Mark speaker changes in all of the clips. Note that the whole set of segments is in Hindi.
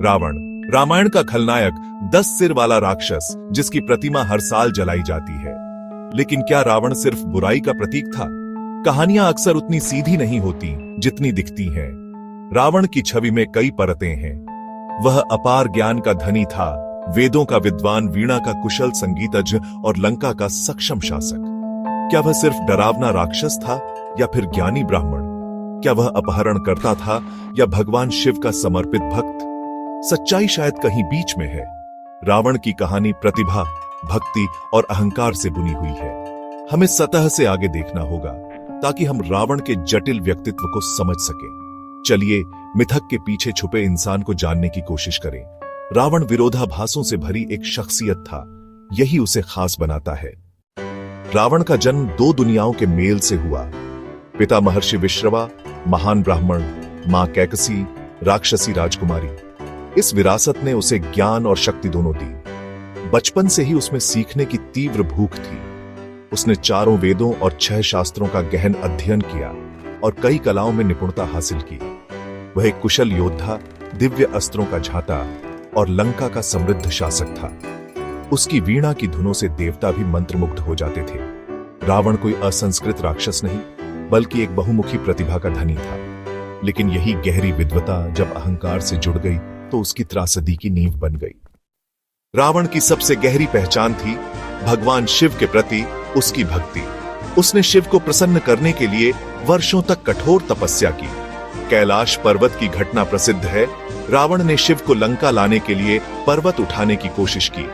Speaker 1: रावण, रामायण का खलनायक, 10 सिर वाला राक्षस जिसकी प्रतिमा हर साल जलाई जाती है। लेकिन क्या रावण सिर्फ बुराई का प्रतीक था? कहानियां अक्सर उतनी सीधी नहीं होती जितनी दिखती हैं। रावण की छवि में कई परतें हैं। वह अपार ज्ञान का धनी था, वेदों का विद्वान, वीणा का कुशल संगीतज्ञ और लंका का सक्षम शासक। क्या वह सिर्फ डरावना राक्षस था या फिर ज्ञानी ब्राह्मण? क्या वह अपहरण करता था या भगवान शिव का समर्पित भक्त? सच्चाई शायद कहीं बीच में है। रावण की कहानी प्रतिभा, भक्ति और अहंकार से बुनी हुई है। हमें सतह से आगे देखना होगा ताकि हम रावण के जटिल व्यक्तित्व को समझ सकें। चलिए मिथक के पीछे छुपे इंसान को जानने की कोशिश करें। रावण विरोधाभासों से भरी एक शख्सियत था, यही उसे खास बनाता है। रावण का जन्म 2 दुनियाओं के मेल से हुआ। पिता महर्षि विश्रवा, महान ब्राह्मण, मां कैकसी, राक्षसी राजकुमारी। इस विरासत ने उसे ज्ञान और शक्ति दोनों दी। बचपन से ही उसमें सीखने की तीव्र भूख थी। उसने 4 वेदों और 6 शास्त्रों का गहन अध्ययन किया और कई कलाओं में निपुणता हासिल की। वह एक कुशल योद्धा, दिव्य अस्त्रों का झाता और लंका का समृद्ध शासक था। उसकी वीणा की धुनों से देवता भी मंत्रमुग्ध हो जाते थे। रावण कोई असंस्कृत राक्षस नहीं, बल्कि एक बहुमुखी प्रतिभा का धनी था। लेकिन यही गहरी विद्वता जब अहंकार से जुड़ गई तो उसकी त्रासदी की नींव बन गई। रावण की सबसे गहरी पहचान थी भगवान शिव के प्रति उसकी भक्ति। उसने शिव को प्रसन्न करने के लिए वर्षों तक कठोर तपस्या की। कैलाश पर्वत की घटना प्रसिद्ध है। रावण ने शिव को लंका लाने के लिए पर्वत उठाने की कोशिश की।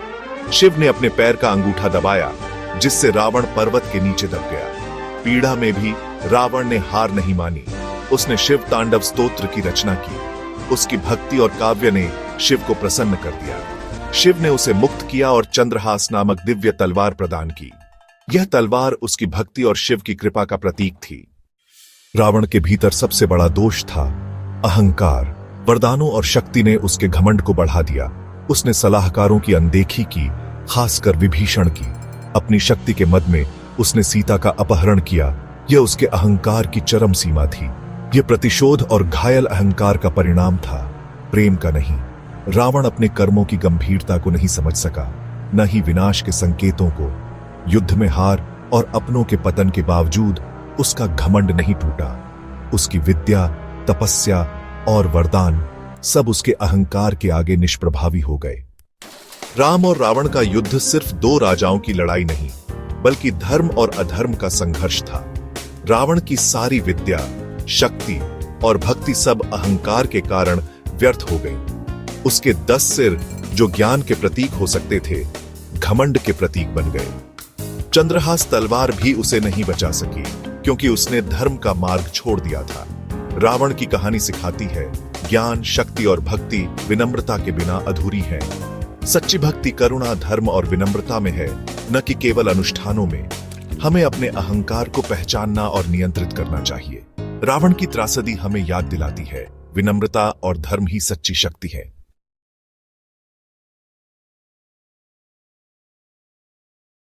Speaker 1: शिव ने अपने पैर का अंगूठा दबाया, जिससे रावण पर्वत के नीचे दब गया। पीड़ा में भी रावण ने हार नहीं मानी। उसने शिव तांडव स्तोत्र की रचना की। उसकी भक्ति और काव्य ने शिव को प्रसन्न कर दिया। शिव ने उसे मुक्त किया और चंद्रहास नामक दिव्य तलवार प्रदान की। यह तलवार उसकी भक्ति और शिव की कृपा का प्रतीक थी। रावण के भीतर सबसे बड़ा दोष था अहंकार। वरदानों और शक्ति ने उसके घमंड को बढ़ा दिया। उसने सलाहकारों की अनदेखी की, खासकर विभीषण की। अपनी शक्ति के मद में उसने सीता का अपहरण किया। यह उसके अहंकार की चरम सीमा थी। यह प्रतिशोध और घायल अहंकार का परिणाम था, प्रेम का नहीं। रावण अपने कर्मों की गंभीरता को नहीं समझ सका, न ही विनाश के संकेतों को। युद्ध में हार और अपनों के पतन के बावजूद उसका घमंड नहीं टूटा। उसकी विद्या, तपस्या और वरदान सब उसके अहंकार के आगे निष्प्रभावी हो गए। राम और रावण का युद्ध सिर्फ 2 राजाओं की लड़ाई नहीं, बल्कि धर्म और अधर्म का संघर्ष था। रावण की सारी विद्या, शक्ति और भक्ति सब अहंकार के कारण व्यर्थ हो गई। उसके 10 सिर जो ज्ञान के प्रतीक हो सकते थे, घमंड के प्रतीक बन गए। चंद्रहास तलवार भी उसे नहीं बचा सकी, क्योंकि उसने धर्म का मार्ग छोड़ दिया था। रावण की कहानी सिखाती है, ज्ञान, शक्ति और भक्ति विनम्रता के बिना अधूरी है। सच्ची भक्ति करुणा, धर्म और विनम्रता में है, न कि केवल अनुष्ठानों में। हमें अपने अहंकार को पहचानना और नियंत्रित करना चाहिए। रावण की त्रासदी हमें याद दिलाती है, विनम्रता और धर्म ही सच्ची शक्ति है।